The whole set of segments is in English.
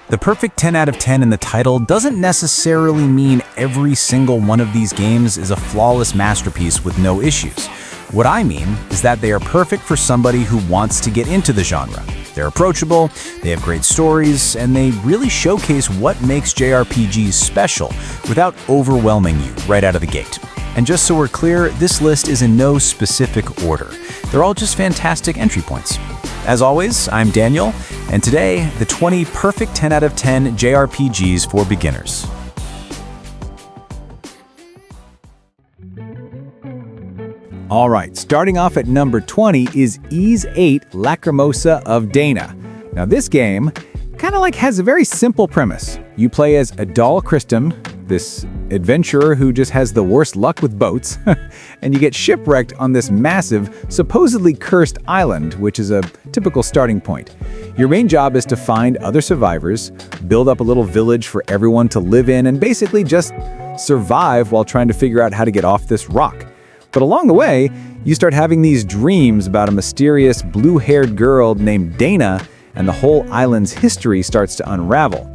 The perfect 10 out of 10 in the title doesn't necessarily mean every single one of these games is a flawless masterpiece with no issues. What I mean is that they are perfect for somebody who wants to get into the genre. They're approachable, they have great stories, and they really showcase what makes JRPGs special without overwhelming you right out of the gate. And just so we're clear, this list is in no specific order. They're all just fantastic entry points. As always, I'm Daniel, and today, the 20 perfect 10 out of 10 JRPGs for beginners. All right, starting off at number 20 is Ys 8 Lacrimosa of Dana. Now this game kind of has a very simple premise. You play as Adal Christum, this adventurer who just has the worst luck with boats, and you get shipwrecked on this massive, supposedly cursed island, which is a typical starting point. Your main job is to find other survivors, build up a little village for everyone to live in, and basically just survive while trying to figure out how to get off this rock. But along the way, you start having these dreams about a mysterious blue-haired girl named Dana, and the whole island's history starts to unravel.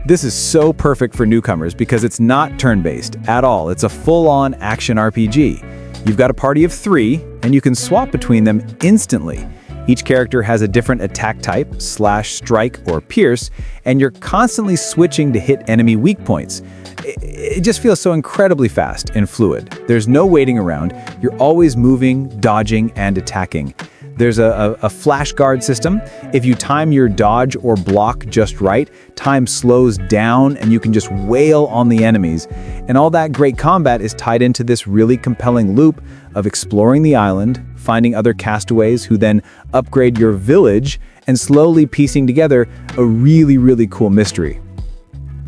This is so perfect for newcomers because it's not turn-based at all. It's a full-on action RPG. You've got a party of 3, and you can swap between them instantly. Each character has a different attack type, slash, strike, or pierce, and you're constantly switching to hit enemy weak points. It just feels so incredibly fast and fluid. There's no waiting around. You're always moving, dodging, and attacking. There's a flash guard system. If you time your dodge or block just right, time slows down and you can just wail on the enemies. And all that great combat is tied into this really compelling loop of exploring the island, finding other castaways who then upgrade your village, and slowly piecing together a really, really cool mystery.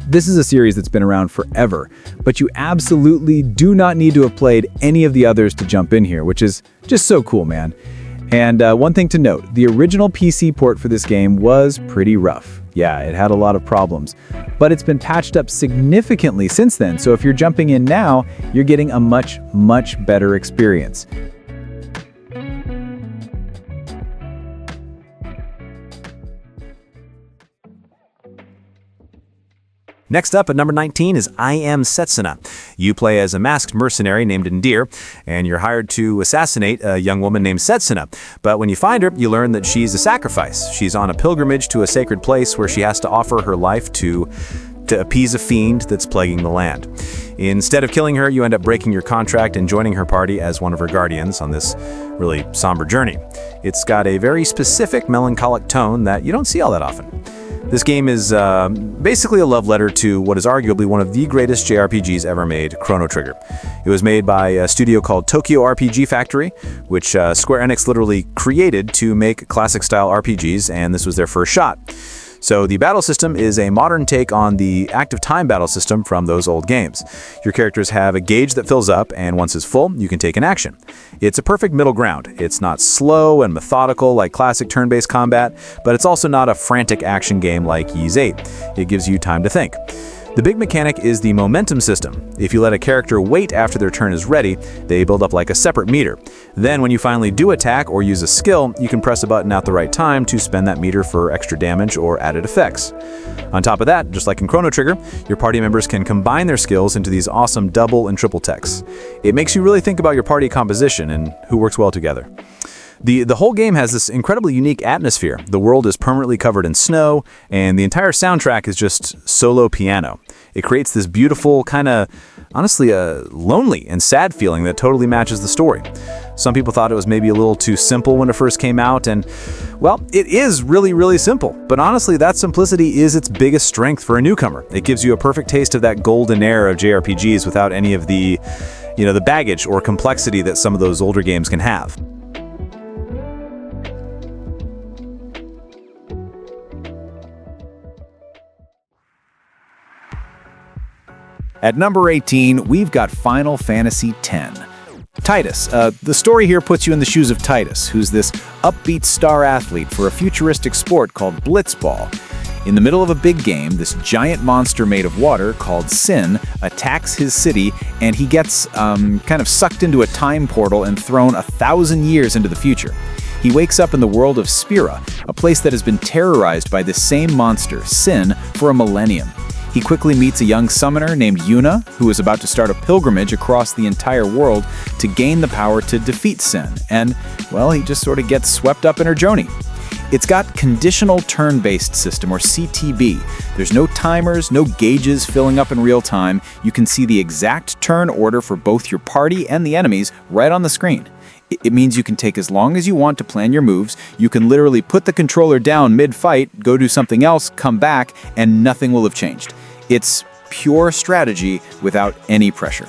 This is a series that's been around forever, but you absolutely do not need to have played any of the others to jump in here, which is just so cool, man. And one thing to note, the original PC port for this game was pretty rough. Yeah, it had a lot of problems, but it's been patched up significantly since then, so if you're jumping in now, you're getting a much, much better experience. Next up at number 19 is I Am Setsuna. You play as a masked mercenary named Ndir, and you're hired to assassinate a young woman named Setsuna. But when you find her, you learn that she's a sacrifice. She's on a pilgrimage to a sacred place where she has to offer her life to appease a fiend that's plaguing the land. Instead of killing her, you end up breaking your contract and joining her party as one of her guardians on this really somber journey. It's got a very specific melancholic tone that you don't see all that often. This game is basically a love letter to what is arguably one of the greatest JRPGs ever made, Chrono Trigger. It was made by a studio called Tokyo RPG Factory, which Square Enix literally created to make classic-style RPGs, and this was their first shot. So the battle system is a modern take on the active time battle system from those old games. Your characters have a gauge that fills up, and once it's full, you can take an action. It's a perfect middle ground. It's not slow and methodical like classic turn-based combat, but it's also not a frantic action game like Ys 8. It gives you time to think. The big mechanic is the momentum system. If you let a character wait after their turn is ready, they build up like a separate meter. Then when you finally do attack or use a skill, you can press a button at the right time to spend that meter for extra damage or added effects. On top of that, just like in Chrono Trigger, your party members can combine their skills into these awesome double and triple techs. It makes you really think about your party composition and who works well together. The whole game has this incredibly unique atmosphere. The world is permanently covered in snow, and the entire soundtrack is just solo piano. It creates this beautiful, kind of, honestly, lonely and sad feeling that totally matches the story. Some people thought it was maybe a little too simple when it first came out, and, well, it is really, really simple. But honestly, that simplicity is its biggest strength for a newcomer. It gives you a perfect taste of that golden era of JRPGs without any of the baggage or complexity that some of those older games can have. At number 18, we've got Final Fantasy X. Titus. The story here puts you in the shoes of Titus, who's this upbeat star athlete for a futuristic sport called Blitzball. In the middle of a big game, this giant monster made of water called Sin attacks his city, and he gets kind of sucked into a time portal and thrown 1,000 years into the future. He wakes up in the world of Spira, a place that has been terrorized by the same monster, Sin, for a millennium. He quickly meets a young summoner named Yuna, who is about to start a pilgrimage across the entire world to gain the power to defeat Sin, and, well, he just sort of gets swept up in her journey. It's got conditional turn-based system, or CTB. There's no timers, no gauges filling up in real time. You can see the exact turn order for both your party and the enemies right on the screen. It means you can take as long as you want to plan your moves. You can literally put the controller down mid-fight, go do something else, come back, and nothing will have changed. It's pure strategy without any pressure.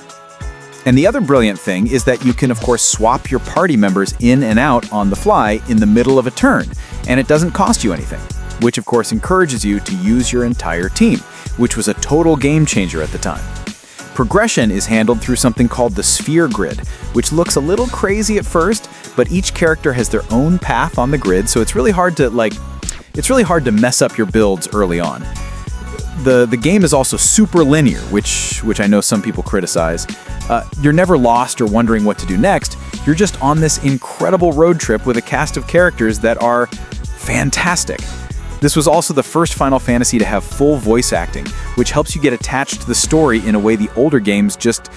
And the other brilliant thing is that you can, of course, swap your party members in and out on the fly in the middle of a turn, and it doesn't cost you anything, which of course encourages you to use your entire team, which was a total game changer at the time. Progression is handled through something called the sphere grid, which looks a little crazy at first, but each character has their own path on the grid, so it's really hard to mess up your builds early on. The game is also super linear, which I know some people criticize. You're never lost or wondering what to do next. You're just on this incredible road trip with a cast of characters that are fantastic. This was also the first Final Fantasy to have full voice acting, which helps you get attached to the story in a way the older games just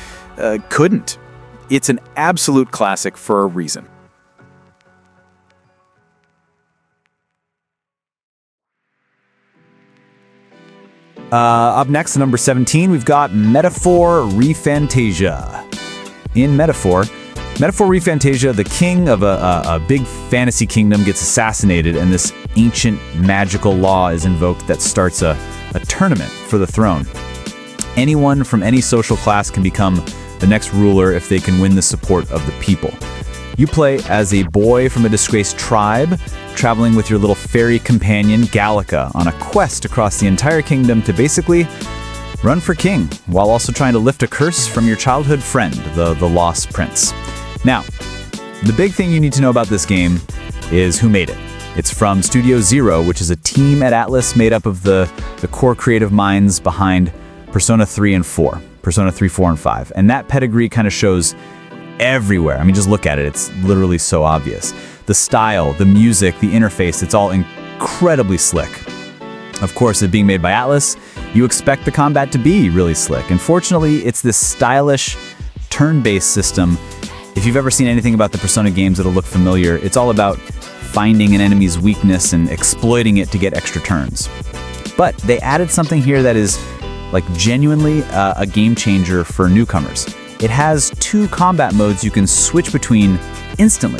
couldn't. It's an absolute classic for a reason. Up next, number 17, we've got Metaphor ReFantasia. In Metaphor ReFantasia, the king of a big fantasy kingdom gets assassinated, and this ancient magical law is invoked that starts a tournament for the throne. Anyone from any social class can become the next ruler if they can win the support of the people. You play as a boy from a disgraced tribe, traveling with your little fairy companion, Gallica, on a quest across the entire kingdom to basically run for king, while also trying to lift a curse from your childhood friend, the Lost Prince. Now, the big thing you need to know about this game is who made it. It's from Studio Zero, which is a team at Atlas made up of the core creative minds behind Persona 3 and 4, Persona 3, 4, and 5. And that pedigree kind of shows everywhere. I mean, just look at it. It's literally so obvious. The style, the music, the interface, it's all incredibly slick. Of course, it being made by Atlas, you expect the combat to be really slick. And fortunately, it's this stylish, turn-based system. If you've ever seen anything about the Persona games, it'll look familiar. It's all about finding an enemy's weakness and exploiting it to get extra turns. But they added something here that is like genuinely a game changer for newcomers. It has 2 combat modes you can switch between instantly.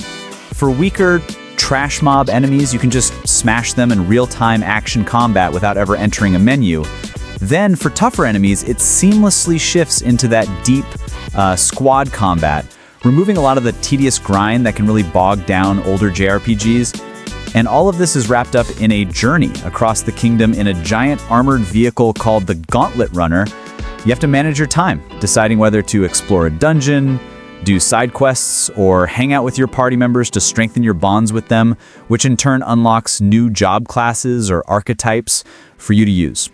For weaker trash mob enemies, you can just smash them in real-time action combat without ever entering a menu. Then for tougher enemies, it seamlessly shifts into that deep squad combat, removing a lot of the tedious grind that can really bog down older JRPGs. And all of this is wrapped up in a journey across the kingdom in a giant armored vehicle called the Gauntlet Runner. You have to manage your time, deciding whether to explore a dungeon, do side quests, or hang out with your party members to strengthen your bonds with them, which in turn unlocks new job classes or archetypes for you to use.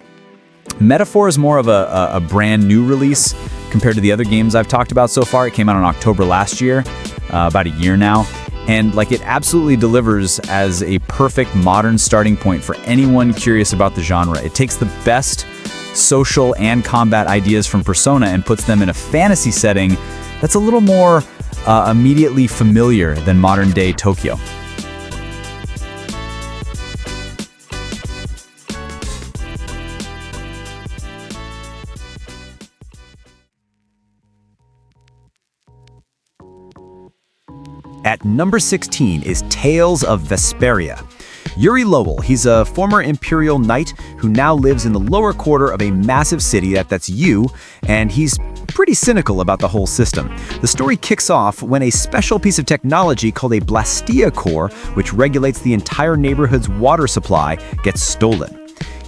Metaphor is more of a brand new release compared to the other games I've talked about so far. It came out in October last year, about a year now. And it absolutely delivers as a perfect modern starting point for anyone curious about the genre. It takes the best social and combat ideas from Persona and puts them in a fantasy setting that's a little more immediately familiar than modern-day Tokyo. At number 16 is Tales of Vesperia. Yuri Lowell, he's a former Imperial Knight who now lives in the lower quarter of a massive city that's you, and he's pretty cynical about the whole system. The story kicks off when a special piece of technology called a Blastia core, which regulates the entire neighborhood's water supply, gets stolen.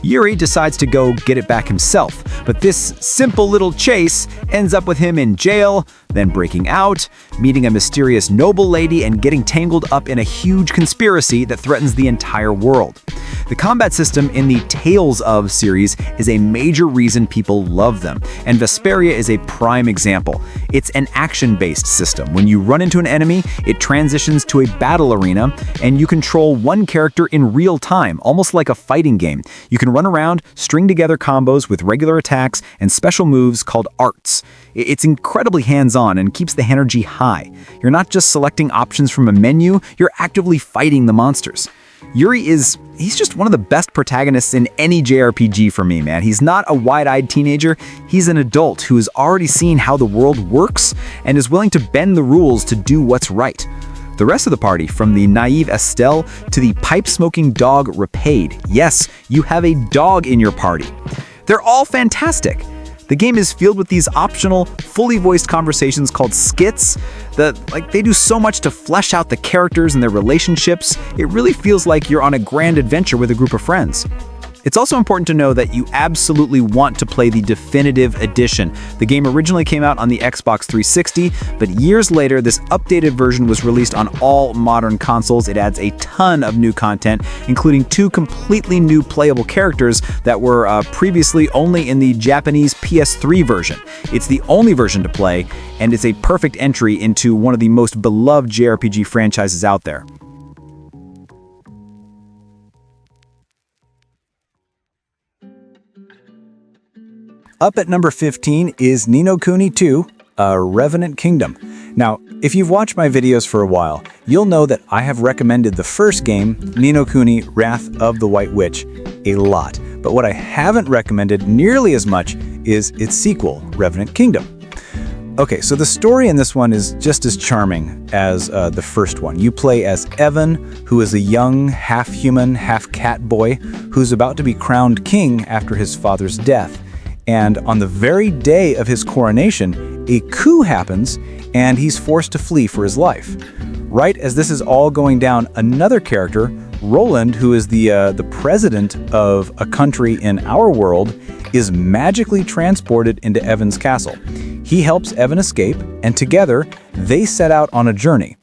Yuri decides to go get it back himself, but this simple little chase ends up with him in jail, then breaking out, meeting a mysterious noble lady, and getting tangled up in a huge conspiracy that threatens the entire world. The combat system in the Tales of series is a major reason people love them, and Vesperia is a prime example. It's an action-based system. When you run into an enemy, it transitions to a battle arena, and you control one character in real time, almost like a fighting game. You can run around, string together combos with regular attacks and special moves called arts. It's incredibly hands-on and keeps the energy high. You're not just selecting options from a menu, you're actively fighting the monsters. Yuri he's just one of the best protagonists in any JRPG for me, man. He's not a wide-eyed teenager, he's an adult who has already seen how the world works and is willing to bend the rules to do what's right. The rest of the party, from the naive Estelle to the pipe-smoking dog Repaid. Yes, you have a dog in your party. They're all fantastic. The game is filled with these optional, fully voiced conversations called skits that, they do so much to flesh out the characters and their relationships. It really feels like you're on a grand adventure with a group of friends. It's also important to know that you absolutely want to play the definitive edition. The game originally came out on the Xbox 360, but years later, this updated version was released on all modern consoles. It adds a ton of new content, including 2 completely new playable characters that were previously only in the Japanese PS3 version. It's the only version to play, and it's a perfect entry into one of the most beloved JRPG franchises out there. Up at number 15 is Ni no Kuni 2, A Revenant Kingdom. Now, if you've watched my videos for a while, you'll know that I have recommended the first game, Ni no Kuni Wrath of the White Witch, a lot. But what I haven't recommended nearly as much is its sequel, Revenant Kingdom. Okay, so the story in this one is just as charming as the first one. You play as Evan, who is a young, half-human, half-cat boy who's about to be crowned king after his father's death. And on the very day of his coronation, a coup happens, and he's forced to flee for his life. Right as this is all going down, another character, Roland, who is the president of a country in our world, is magically transported into Evan's castle. He helps Evan escape, and together, they set out on a journey.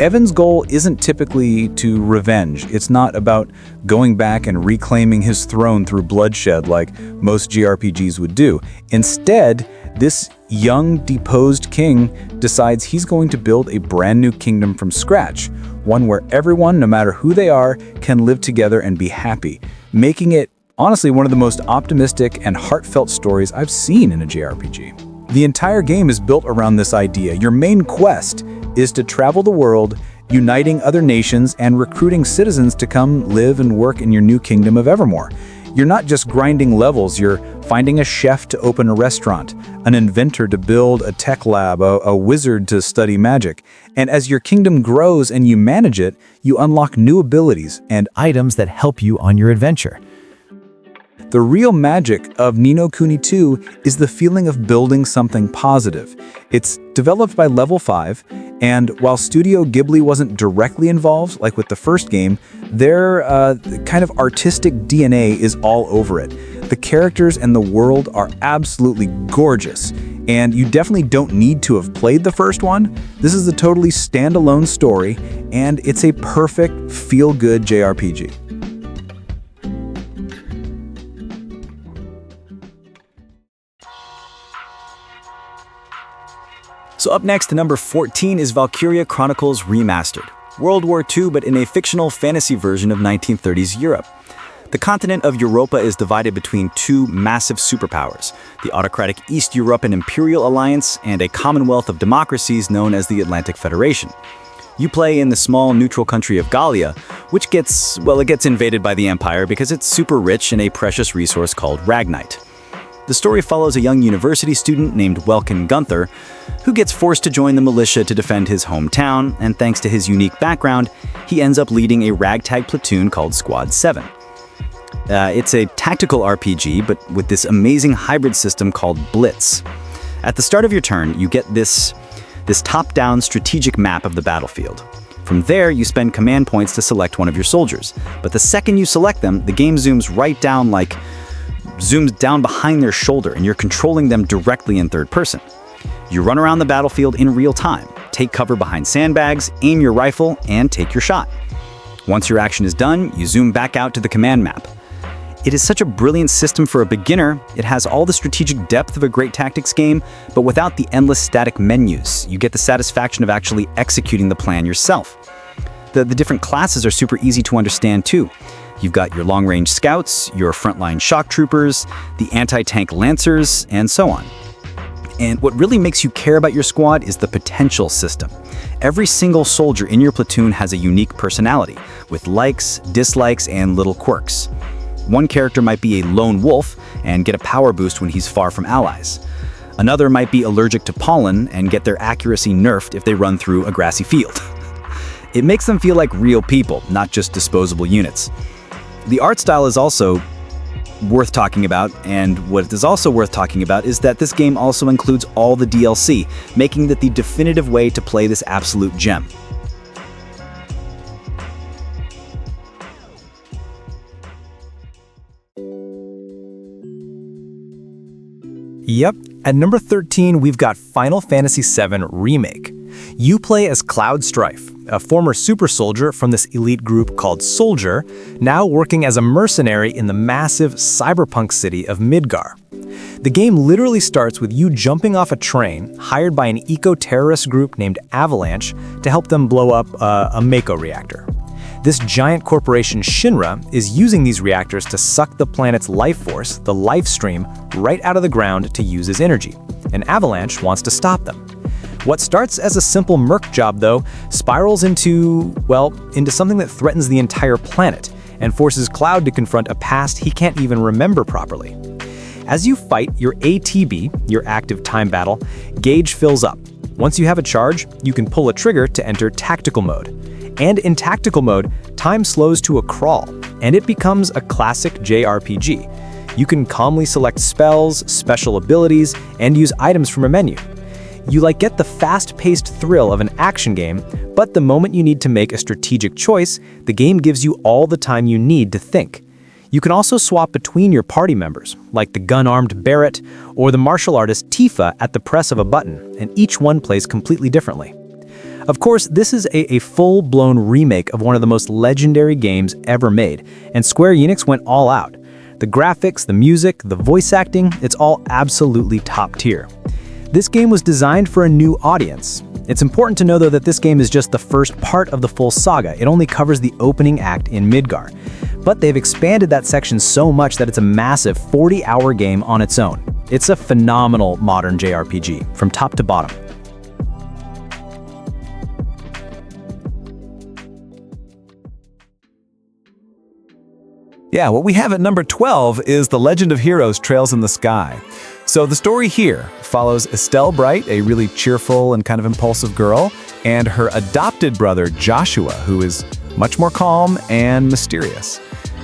Evan's goal isn't typically to revenge. It's not about going back and reclaiming his throne through bloodshed like most JRPGs would do. Instead, this young, deposed king decides he's going to build a brand new kingdom from scratch, one where everyone, no matter who they are, can live together and be happy, making it, honestly, one of the most optimistic and heartfelt stories I've seen in a JRPG. The entire game is built around this idea. Your main quest is to travel the world, uniting other nations and recruiting citizens to come live and work in your new kingdom of Evermore. You're not just grinding levels, you're finding a chef to open a restaurant, an inventor to build a tech lab, a wizard to study magic. And as your kingdom grows and you manage it, you unlock new abilities and items that help you on your adventure. The real magic of Ni no Kuni 2 is the feeling of building something positive. It's developed by Level 5, and while Studio Ghibli wasn't directly involved, like with the first game, their kind of artistic DNA is all over it. The characters and the world are absolutely gorgeous, and you definitely don't need to have played the first one. This is a totally standalone story, and it's a perfect feel-good JRPG. So up next, number 14 is Valkyria Chronicles Remastered. World War II, but in a fictional fantasy version of 1930s Europe. The continent of Europa is divided between 2 massive superpowers, the autocratic East European Imperial Alliance and a commonwealth of democracies known as the Atlantic Federation. You play in the small neutral country of Gallia, which gets invaded by the Empire because it's super rich in a precious resource called Ragnite. The story follows a young university student named Welkin Gunther, who gets forced to join the militia to defend his hometown, and thanks to his unique background, he ends up leading a ragtag platoon called Squad 7. It's a tactical RPG, but with this amazing hybrid system called Blitz. At the start of your turn, you get this top-down strategic map of the battlefield. From there, you spend command points to select one of your soldiers. But the second you select them, the game zooms down behind their shoulder, and you're controlling them directly in third person. You run around the battlefield in real time, take cover behind sandbags, aim your rifle, and take your shot. Once your action is done, you zoom back out to the command map. It is such a brilliant system for a beginner. It has all the strategic depth of a great tactics game, but without the endless static menus. You get the satisfaction of actually executing the plan yourself. The different classes are super easy to understand too. You've got your long-range scouts, your frontline shock troopers, the anti-tank lancers, and so on. And what really makes you care about your squad is the potential system. Every single soldier in your platoon has a unique personality, with likes, dislikes, and little quirks. One character might be a lone wolf and get a power boost when he's far from allies. Another might be allergic to pollen and get their accuracy nerfed if they run through a grassy field. It makes them feel like real people, not just disposable units. The art style is also worth talking about, and what is also worth talking about is that this game also includes all the DLC, making it the definitive way to play this absolute gem. Yep, at number 13, we've got Final Fantasy VII Remake. You play as Cloud Strife, a former super soldier from this elite group called Soldier, now working as a mercenary in the massive cyberpunk city of Midgar. The game literally starts with you jumping off a train hired by an eco-terrorist group named Avalanche to help them blow up a Mako reactor. This giant corporation Shinra is using these reactors to suck the planet's life force, the life stream, right out of the ground to use as energy, and Avalanche wants to stop them. What starts as a simple merc job, though, spirals into something that threatens the entire planet and forces Cloud to confront a past he can't even remember properly. As you fight your ATB, your active time battle, gauge fills up. Once you have a charge, you can pull a trigger to enter tactical mode. And in tactical mode, time slows to a crawl, and it becomes a classic JRPG. You can calmly select spells, special abilities, and use items from a menu. You get the fast-paced thrill of an action game, but the moment you need to make a strategic choice, the game gives you all the time you need to think. You can also swap between your party members, like the gun-armed Barrett or the martial artist Tifa at the press of a button, and each one plays completely differently. Of course, this is a full-blown remake of one of the most legendary games ever made, and Square Enix went all out. The graphics, the music, the voice acting, it's all absolutely top tier. This game was designed for a new audience. It's important to know, though, that this game is just the first part of the full saga. It only covers the opening act in Midgar. But they've expanded that section so much that it's a massive 40-hour game on its own. It's a phenomenal modern JRPG, from top to bottom. Yeah, what we have at number 12 is The Legend of Heroes Trails in the Sky. So the story here follows Estelle Bright, a really cheerful and kind of impulsive girl, and her adopted brother Joshua, who is much more calm and mysterious.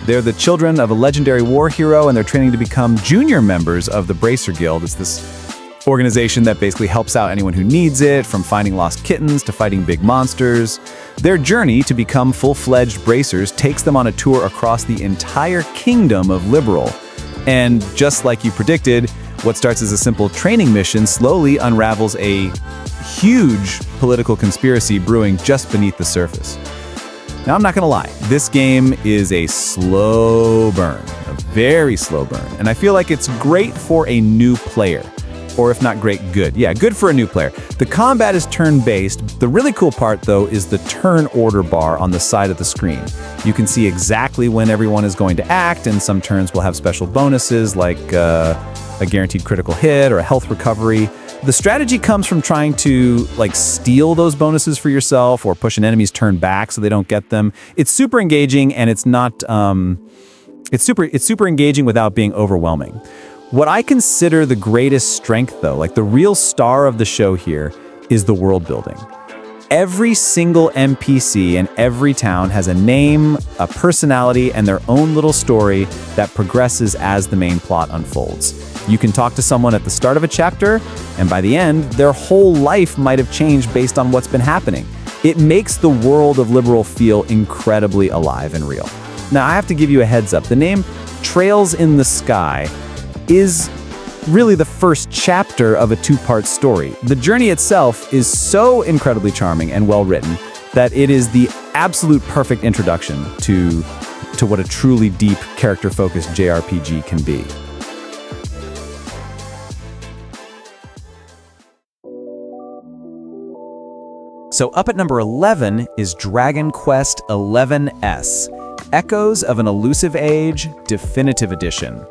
They're the children of a legendary war hero, and they're training to become junior members of the Bracer Guild. It's this organization that basically helps out anyone who needs it, from finding lost kittens to fighting big monsters. Their journey to become full-fledged bracers takes them on a tour across the entire kingdom of Liberal. And just like you predicted, what starts as a simple training mission slowly unravels a huge political conspiracy brewing just beneath the surface. Now, I'm not gonna lie, this game is a slow burn, a very slow burn, and I feel like it's great for a new player. Or if not great, good. Yeah, good for a new player. The combat is turn-based. The really cool part, though, is the turn order bar on the side of the screen. You can see exactly when everyone is going to act, and some turns will have special bonuses like a guaranteed critical hit or a health recovery. The strategy comes from trying to steal those bonuses for yourself or push an enemy's turn back so they don't get them. It's super engaging, and it's not it's super engaging without being overwhelming. What I consider the greatest strength, though, the real star of the show here, is the world building. Every single NPC in every town has a name, a personality, and their own little story that progresses as the main plot unfolds. You can talk to someone at the start of a chapter, and by the end, their whole life might have changed based on what's been happening. It makes the world of Liberal feel incredibly alive and real. Now, I have to give you a heads up. The name Trails in the Sky is really the first chapter of a two-part story. The journey itself is so incredibly charming and well-written, that it is the absolute perfect introduction to what a truly deep, character-focused JRPG can be. So up at number 11 is Dragon Quest XI's, Echoes of an Elusive Age, Definitive Edition.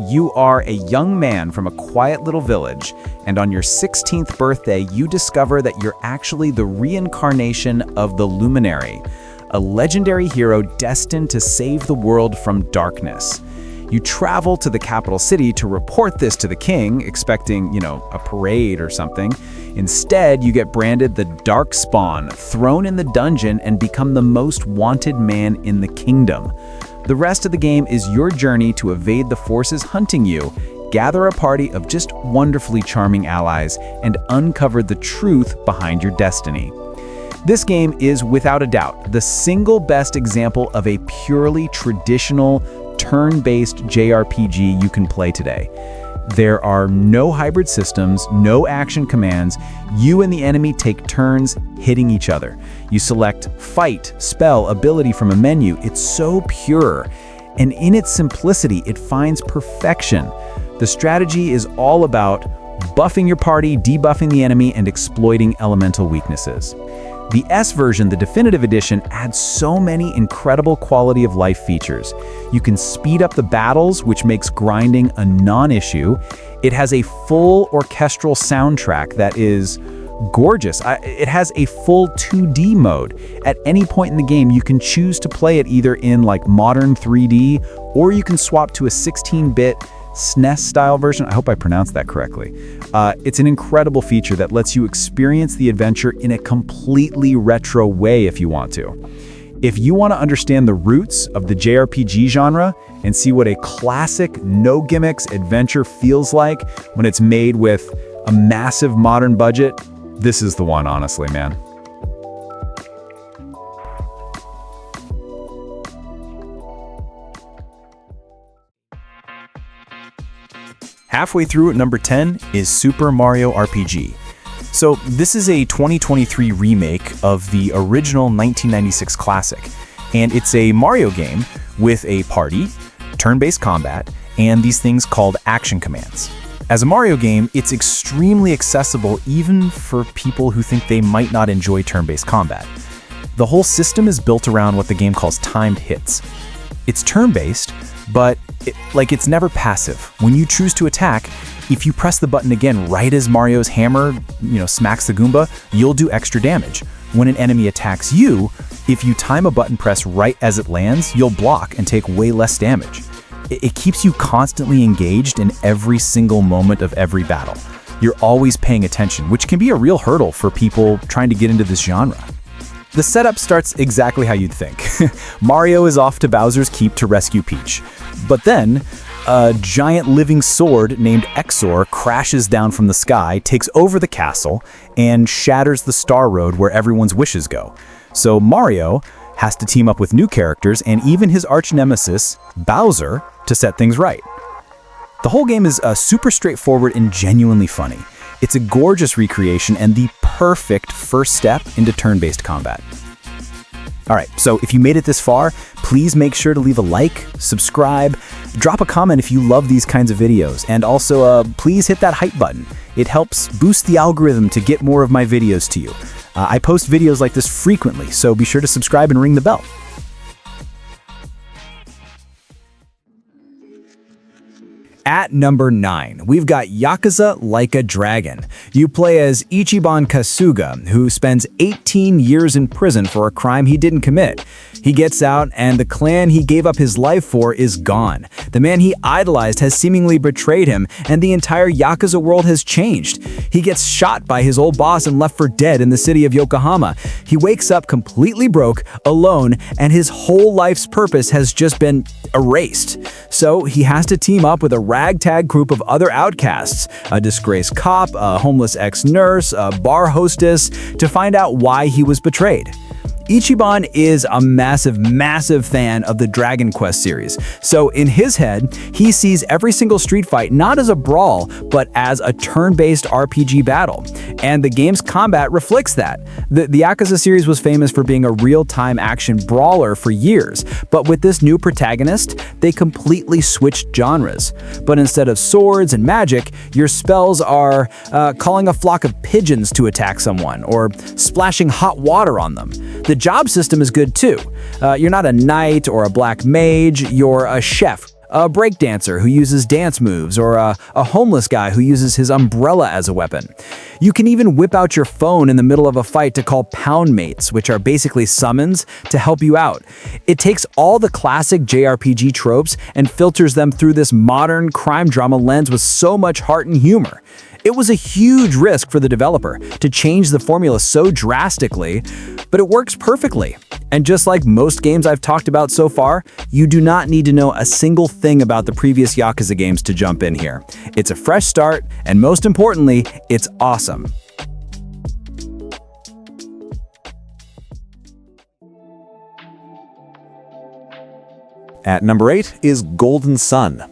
You are a young man from a quiet little village, and on your 16th birthday, you discover that you're actually the reincarnation of the Luminary, a legendary hero destined to save the world from darkness. You travel to the capital city to report this to the king, expecting, a parade or something. Instead, you get branded the Dark Spawn, thrown in the dungeon, and become the most wanted man in the kingdom. The rest of the game is your journey to evade the forces hunting you, gather a party of just wonderfully charming allies, and uncover the truth behind your destiny. This game is, without a doubt, the single best example of a purely traditional, turn-based JRPG you can play today. There are no hybrid systems, no action commands. You and the enemy take turns hitting each other. You select fight, spell, ability from a menu. It's so pure. And in its simplicity, it finds perfection. The strategy is all about buffing your party, debuffing the enemy, and exploiting elemental weaknesses. The S version, the Definitive Edition, adds so many incredible quality of life features. You can speed up the battles, which makes grinding a non-issue. It has a full orchestral soundtrack that is gorgeous. It has a full 2D mode. At any point in the game, you can choose to play it either in modern 3D, or you can swap to a 16-bit SNES-style version. I hope I pronounced that correctly. It's an incredible feature that lets you experience the adventure in a completely retro way if you want to. If you want to understand the roots of the JRPG genre and see what a classic, no-gimmicks adventure feels like when it's made with a massive modern budget, this is the one, honestly, man. Halfway through at number 10 is Super Mario RPG. So this is a 2023 remake of the original 1996 classic, and it's a Mario game with a party, turn-based combat, and these things called action commands. As a Mario game, it's extremely accessible even for people who think they might not enjoy turn-based combat. The whole system is built around what the game calls timed hits. It's turn-based, but it's never passive. When you choose to attack, if you press the button again right as Mario's hammer, smacks the Goomba, you'll do extra damage. When an enemy attacks you, if you time a button press right as it lands, you'll block and take way less damage. It keeps you constantly engaged in every single moment of every battle. You're always paying attention, which can be a real hurdle for people trying to get into this genre. The setup starts exactly how you'd think. Mario is off to Bowser's Keep to rescue Peach. But then, a giant living sword named Exor crashes down from the sky, takes over the castle, and shatters the Star Road where everyone's wishes go. So Mario has to team up with new characters and even his arch-nemesis, Bowser, to set things right. The whole game is super straightforward and genuinely funny. It's a gorgeous recreation and the perfect first step into turn-based combat. All right, so if you made it this far, please make sure to leave a like, subscribe, drop a comment if you love these kinds of videos, and also please hit that hype button. It helps boost the algorithm to get more of my videos to you. I post videos like this frequently, so be sure to subscribe and ring the bell. At number 9, we've got Yakuza Like a Dragon. You play as Ichiban Kasuga, who spends 18 years in prison for a crime he didn't commit. He gets out, and the clan he gave up his life for is gone. The man he idolized has seemingly betrayed him, and the entire Yakuza world has changed. He gets shot by his old boss and left for dead in the city of Yokohama. He wakes up completely broke, alone, and his whole life's purpose has just been erased. So he has to team up with a ragtag group of other outcasts, a disgraced cop, a homeless ex-nurse, a bar hostess, to find out why he was betrayed. Ichiban is a massive fan of the Dragon Quest series. So in his head, he sees every single street fight not as a brawl, but as a turn-based RPG battle. And the game's combat reflects that. The Yakuza series was famous for being a real-time action brawler for years, but with this new protagonist, they completely switched genres. But instead of swords and magic, your spells are calling a flock of pigeons to attack someone, or splashing hot water on them. The job system is good too. You're not a knight or a black mage, you're a chef, a breakdancer who uses dance moves, or a homeless guy who uses his umbrella as a weapon. You can even whip out your phone in the middle of a fight to call pound mates, which are basically summons to help you out. It takes all the classic JRPG tropes and filters them through this modern crime drama lens with so much heart and humor. It was a huge risk for the developer to change the formula so drastically, but it works perfectly. And just like most games I've talked about so far, you do not need to know a single thing about the previous Yakuza games to jump in here. It's a fresh start, and most importantly, it's awesome. At number 8 is Golden Sun.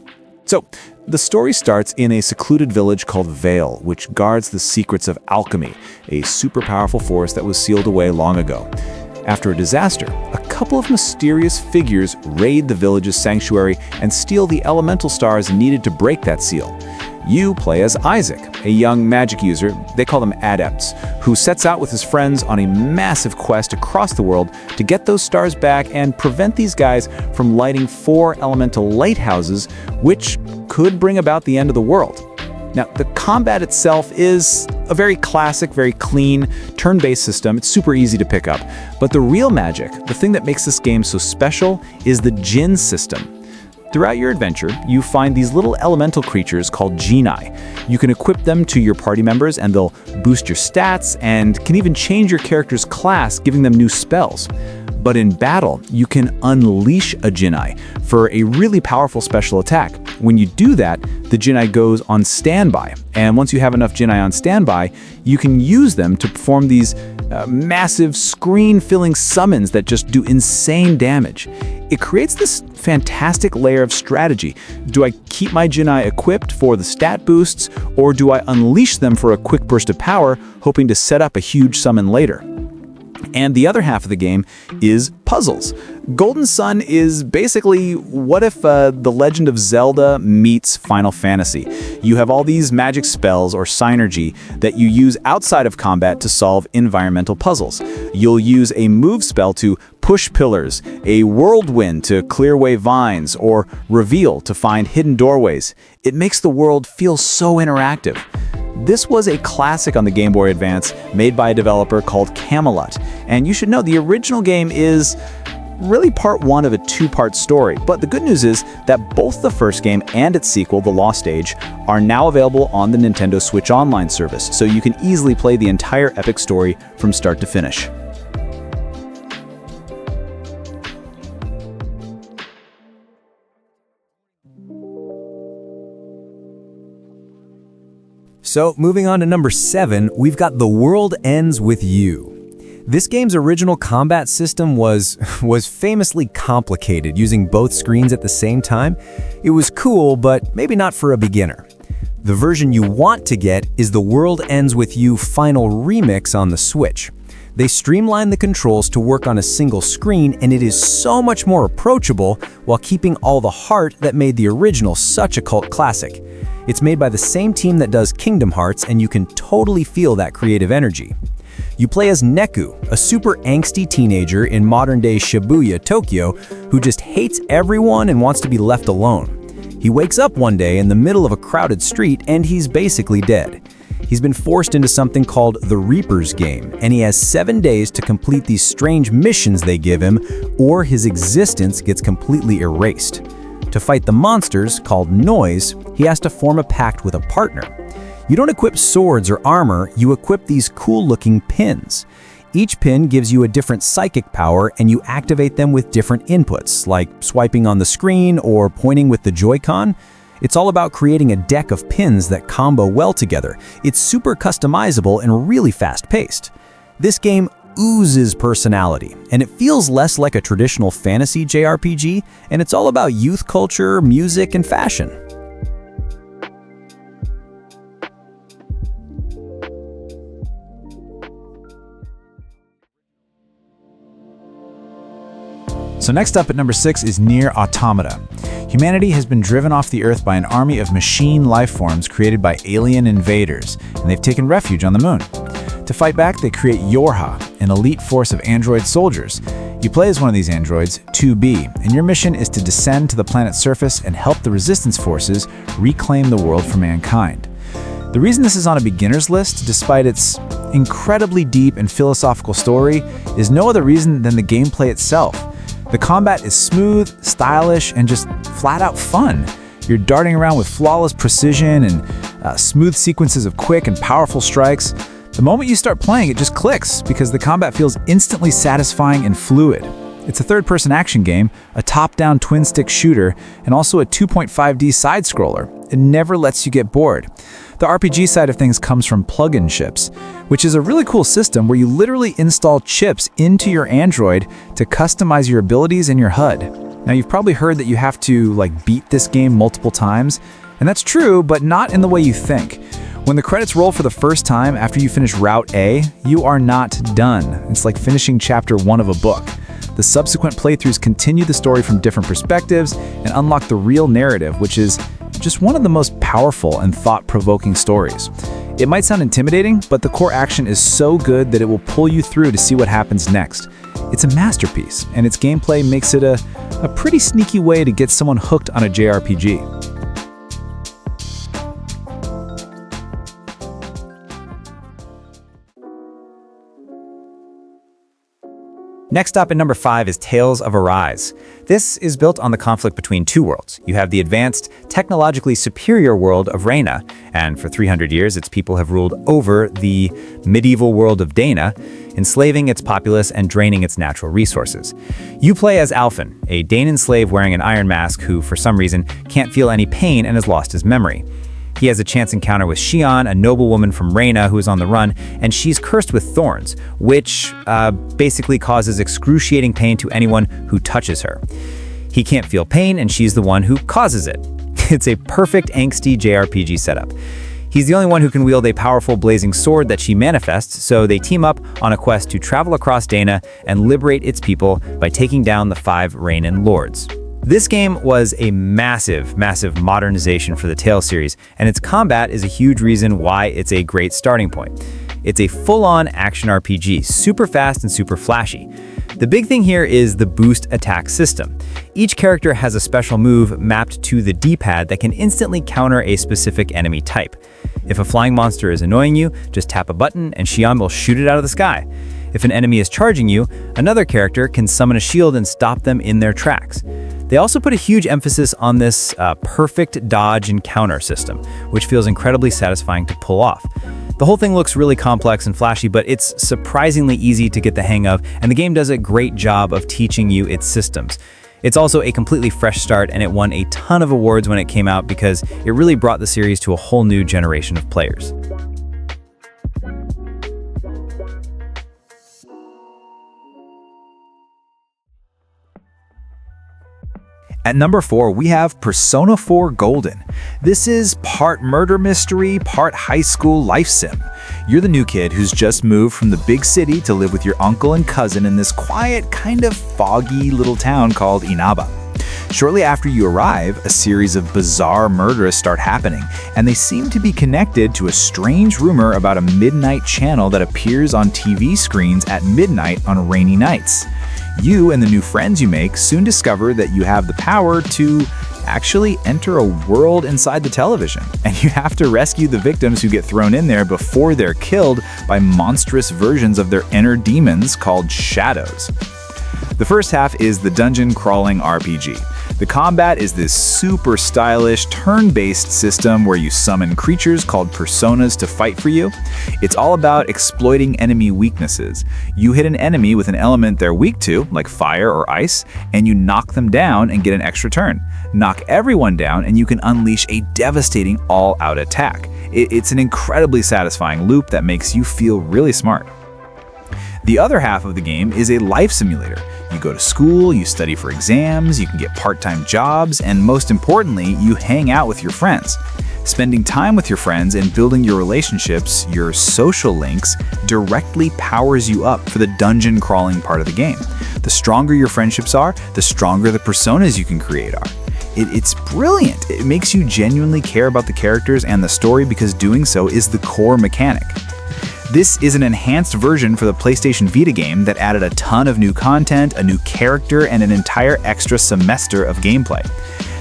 So, the story starts in a secluded village called Vale, which guards the secrets of alchemy, a super powerful force that was sealed away long ago. After a disaster, a couple of mysterious figures raid the village's sanctuary and steal the elemental stars needed to break that seal. You play as Isaac, a young magic user, they call them adepts, who sets out with his friends on a massive quest across the world to get those stars back and prevent these guys from lighting 4 elemental lighthouses, which could bring about the end of the world. Now, the combat itself is a very classic, very clean, turn-based system. It's super easy to pick up. But the real magic, the thing that makes this game so special, is the Jin system. Throughout your adventure, you find these little elemental creatures called Jinai. You can equip them to your party members and they'll boost your stats and can even change your character's class, giving them new spells. But in battle, you can unleash a Jinai for a really powerful special attack. When you do that, the Jinai goes on standby. And once you have enough Jinai on standby, you can use them to perform these massive screen-filling summons that just do insane damage. It creates this fantastic layer of strategy. Do I keep my Jinai equipped for the stat boosts, or do I unleash them for a quick burst of power, hoping to set up a huge summon later? And the other half of the game is puzzles. Golden Sun is basically what if The Legend of Zelda meets Final Fantasy. You have all these magic spells or synergy that you use outside of combat to solve environmental puzzles. You'll use a move spell to push pillars, a whirlwind to clear away vines, or reveal to find hidden doorways. It makes the world feel so interactive. This was a classic on the Game Boy Advance made by a developer called Camelot. And you should know the original game is really part 1 of a 2-part story. But the good news is that both the first game and its sequel, The Lost Age, are now available on the Nintendo Switch Online service, so you can easily play the entire epic story from start to finish. So, moving on to number 7, we've got The World Ends With You. This game's original combat system was famously complicated, using both screens at the same time. It was cool, but maybe not for a beginner. The version you want to get is The World Ends With You Final Remix on the Switch. They streamlined the controls to work on a single screen, and it is so much more approachable while keeping all the heart that made the original such a cult classic. It's made by the same team that does Kingdom Hearts, and you can totally feel that creative energy. You play as Neku, a super angsty teenager in modern-day Shibuya, Tokyo, who just hates everyone and wants to be left alone. He wakes up one day in the middle of a crowded street, and he's basically dead. He's been forced into something called the Reaper's Game, and he has 7 days to complete these strange missions they give him, or his existence gets completely erased. To fight the monsters, called Noise, he has to form a pact with a partner. You don't equip swords or armor, you equip these cool-looking pins. Each pin gives you a different psychic power, and you activate them with different inputs, like swiping on the screen or pointing with the Joy-Con. It's all about creating a deck of pins that combo well together. It's super customizable and really fast-paced. This game oozes personality, and it feels less like a traditional fantasy JRPG, and it's all about youth culture, music, and fashion. So next up at number 6 is Nier Automata. Humanity has been driven off the Earth by an army of machine life forms created by alien invaders, and they've taken refuge on the moon. To fight back, they create Yorha, an elite force of android soldiers. You play as one of these androids, 2B, and your mission is to descend to the planet's surface and help the resistance forces reclaim the world for mankind. The reason this is on a beginner's list, despite its incredibly deep and philosophical story, is no other reason than the gameplay itself. The combat is smooth, stylish, and just flat-out fun. You're darting around with flawless precision and smooth sequences of quick and powerful strikes. The moment you start playing, it just clicks because the combat feels instantly satisfying and fluid. It's a third-person action game, a top-down twin-stick shooter, and also a 2.5D side-scroller. It never lets you get bored. The RPG side of things comes from plug-in chips, which is a really cool system where you literally install chips into your Android to customize your abilities and your HUD. Now, you've probably heard that you have to beat this game multiple times, and that's true, but not in the way you think. When the credits roll for the first time after you finish Route A, you are not done. It's like finishing chapter 1 of a book. The subsequent playthroughs continue the story from different perspectives and unlock the real narrative, which is just one of the most powerful and thought-provoking stories. It might sound intimidating, but the core action is so good that it will pull you through to see what happens next. It's a masterpiece, and its gameplay makes it a pretty sneaky way to get someone hooked on a JRPG. Next up at number 5 is Tales of Arise. This is built on the conflict between two worlds. You have the advanced, technologically superior world of Reyna, and for 300 years its people have ruled over the medieval world of Dana, enslaving its populace and draining its natural resources. You play as Alfin, a Danan slave wearing an iron mask who, for some reason, can't feel any pain and has lost his memory. He has a chance encounter with Xion, a noblewoman from Reyna who is on the run, and she's cursed with thorns, which basically causes excruciating pain to anyone who touches her. He can't feel pain, and she's the one who causes it. It's a perfect angsty JRPG setup. He's the only one who can wield a powerful blazing sword that she manifests, so they team up on a quest to travel across Dana and liberate its people by taking down the 5 Reynan lords. This game was a massive modernization for the Tales series, and its combat is a huge reason why it's a great starting point. It's a full-on action RPG, super fast and super flashy. The big thing here is the boost attack system. Each character has a special move mapped to the D-pad that can instantly counter a specific enemy type. If a flying monster is annoying you, just tap a button and Xion will shoot it out of the sky. If an enemy is charging you, another character can summon a shield and stop them in their tracks. They also put a huge emphasis on this perfect dodge and counter system, which feels incredibly satisfying to pull off. The whole thing looks really complex and flashy, but it's surprisingly easy to get the hang of, and the game does a great job of teaching you its systems. It's also a completely fresh start, and it won a ton of awards when it came out because it really brought the series to a whole new generation of players. At number 4, we have Persona 4 Golden. This is part murder mystery, part high school life sim. You're the new kid who's just moved from the big city to live with your uncle and cousin in this quiet, kind of foggy little town called Inaba. Shortly after you arrive, a series of bizarre murders start happening, and they seem to be connected to a strange rumor about a midnight channel that appears on TV screens at midnight on rainy nights. You and the new friends you make soon discover that you have the power to actually enter a world inside the television, and you have to rescue the victims who get thrown in there before they're killed by monstrous versions of their inner demons called shadows. The first half is the dungeon crawling RPG. The combat is this super stylish, turn-based system where you summon creatures called personas to fight for you. It's all about exploiting enemy weaknesses. You hit an enemy with an element they're weak to, like fire or ice, and you knock them down and get an extra turn. Knock everyone down and you can unleash a devastating all-out attack. It's an incredibly satisfying loop that makes you feel really smart. The other half of the game is a life simulator. You go to school, you study for exams, you can get part-time jobs, and most importantly, you hang out with your friends. Spending time with your friends and building your relationships, your social links, directly powers you up for the dungeon crawling part of the game. The stronger your friendships are, the stronger the personas you can create are. It's brilliant. It makes you genuinely care about the characters and the story because doing so is the core mechanic. This is an enhanced version for the PlayStation Vita game that added a ton of new content, a new character, and an entire extra semester of gameplay.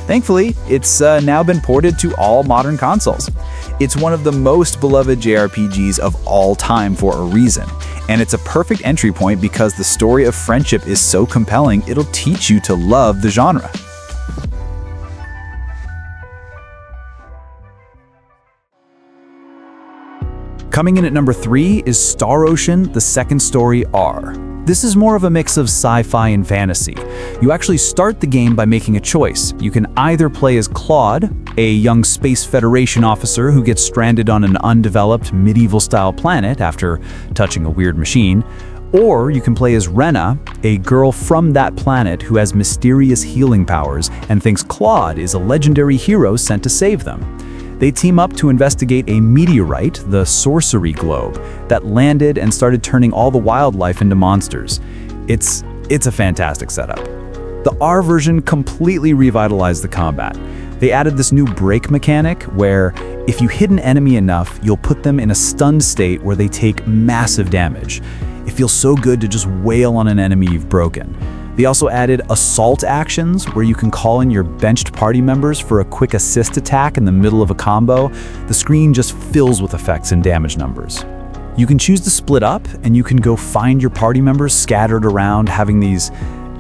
Thankfully, it's now been ported to all modern consoles. It's one of the most beloved JRPGs of all time for a reason, and it's a perfect entry point because the story of friendship is so compelling it'll teach you to love the genre. Coming in at number 3 is Star Ocean: The Second Story R. This is more of a mix of sci-fi and fantasy. You actually start the game by making a choice. You can either play as Claude, a young Space Federation officer who gets stranded on an undeveloped medieval-style planet after touching a weird machine, or you can play as Rena, a girl from that planet who has mysterious healing powers and thinks Claude is a legendary hero sent to save them. They team up to investigate a meteorite, the Sorcery Globe, that landed and started turning all the wildlife into monsters. It's a fantastic setup. The R version completely revitalized the combat. They added this new break mechanic where if you hit an enemy enough, you'll put them in a stunned state where they take massive damage. It feels so good to just wail on an enemy you've broken. They also added assault actions where you can call in your benched party members for a quick assist attack in the middle of a combo. The screen just fills with effects and damage numbers. You can choose to split up and you can go find your party members scattered around having these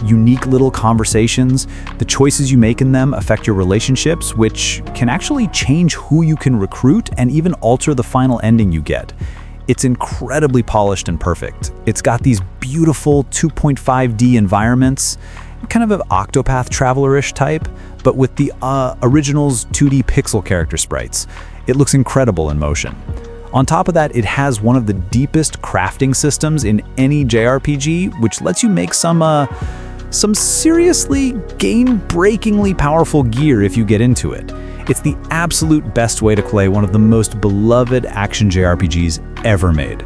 unique little conversations. The choices you make in them affect your relationships, which can actually change who you can recruit and even alter the final ending you get. It's incredibly polished and perfect. It's got these beautiful 2.5D environments, kind of an Octopath Traveler-ish type, but with the original's 2D pixel character sprites. It looks incredible in motion. On top of that, it has one of the deepest crafting systems in any JRPG, which lets you make some seriously game-breakingly powerful gear if you get into it. It's the absolute best way to play one of the most beloved action JRPGs ever made.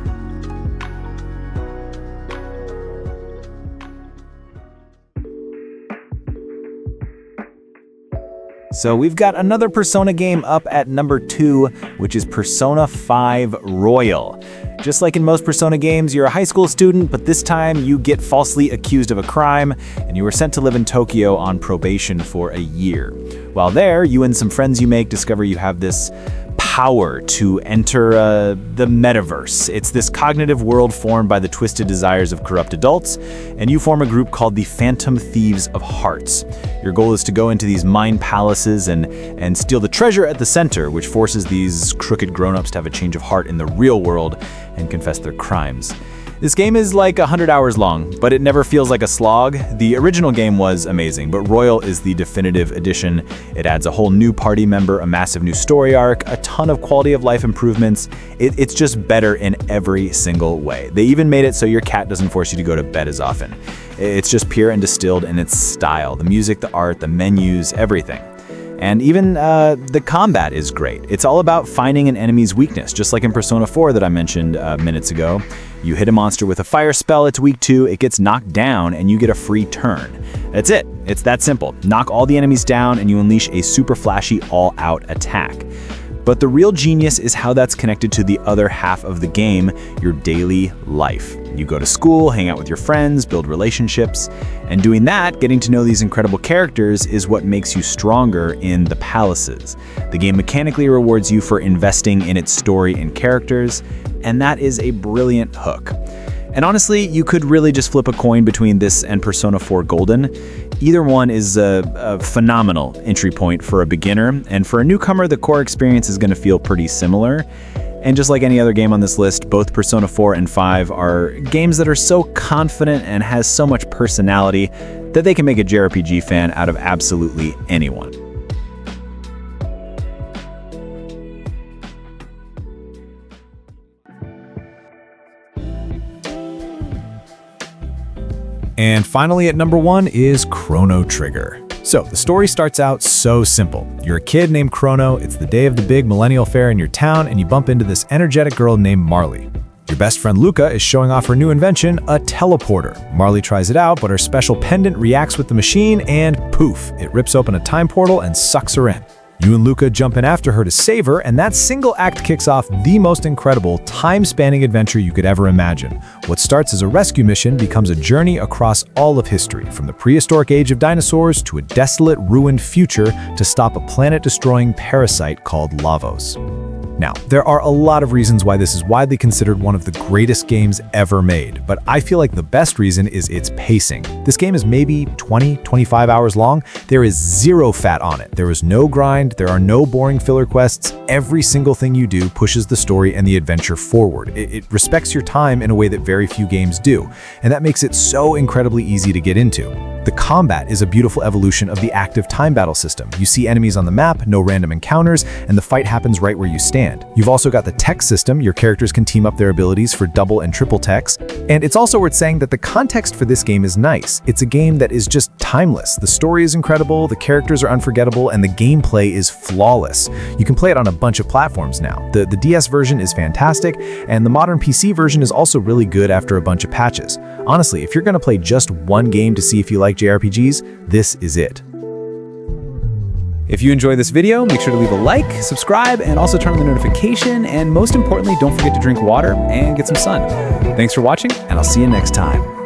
So we've got another Persona game up at number 2, which is Persona 5 Royal. Just like in most Persona games, you're a high school student, but this time you get falsely accused of a crime, and you are sent to live in Tokyo on probation for a year. While there, you and some friends you make discover you have this power to enter the metaverse. It's this cognitive world formed by the twisted desires of corrupt adults, and you form a group called the Phantom Thieves of Hearts. Your goal is to go into these mind palaces and steal the treasure at the center, which forces these crooked grown-ups to have a change of heart in the real world and confess their crimes. This game is like 100 hours long, but it never feels like a slog. The original game was amazing, but Royal is the definitive edition. It adds a whole new party member, a massive new story arc, a ton of quality of life improvements. It's just better in every single way. They even made it so your cat doesn't force you to go to bed as often. It's just pure and distilled in its style. The music, the art, the menus, everything. And even the combat is great. It's all about finding an enemy's weakness, just like in Persona 4 that I mentioned minutes ago. You hit a monster with a fire spell it's weak to, it gets knocked down, and you get a free turn. That's it. It's that simple. Knock all the enemies down, and you unleash a super flashy all-out attack. But the real genius is how that's connected to the other half of the game, your daily life. You go to school, hang out with your friends, build relationships, and doing that, getting to know these incredible characters, is what makes you stronger in the palaces. The game mechanically rewards you for investing in its story and characters, and that is a brilliant hook. And honestly, you could really just flip a coin between this and Persona 4 Golden. Either one is a phenomenal entry point for a beginner, and for a newcomer, the core experience is going to feel pretty similar. And just like any other game on this list, both Persona 4 and 5 are games that are so confident and has so much personality that they can make a JRPG fan out of absolutely anyone. And finally at number 1 is Chrono Trigger. So, the story starts out so simple. You're a kid named Chrono, it's the day of the big millennial fair in your town, and you bump into this energetic girl named Marley. Your best friend Luca is showing off her new invention, a teleporter. Marley tries it out, but her special pendant reacts with the machine, and poof, it rips open a time portal and sucks her in. You and Luca jump in after her to save her, and that single act kicks off the most incredible, time-spanning adventure you could ever imagine. What starts as a rescue mission becomes a journey across all of history, from the prehistoric age of dinosaurs to a desolate, ruined future to stop a planet-destroying parasite called Lavos. Now, there are a lot of reasons why this is widely considered one of the greatest games ever made, but I feel like the best reason is its pacing. This game is maybe 20-25 hours long. There is zero fat on it. There is no grind, there are no boring filler quests. Every single thing you do pushes the story and the adventure forward. It respects your time in a way that very few games do, and that makes it so incredibly easy to get into. The combat is a beautiful evolution of the active time battle system. You see enemies on the map, no random encounters, and the fight happens right where you stand. You've also got the tech system. Your characters can team up their abilities for double and triple techs. And it's also worth saying that the context for this game is nice. It's a game that is just timeless. The story is incredible, the characters are unforgettable, and the gameplay is flawless. You can play it on a bunch of platforms now. The DS version is fantastic, and the modern PC version is also really good after a bunch of patches. Honestly, if you're going to play just one game to see if you like JRPGs, this is it. If you enjoyed this video, make sure to leave a like, subscribe, and also turn on the notification, and most importantly, don't forget to drink water and get some sun. Thanks for watching, and I'll see you next time.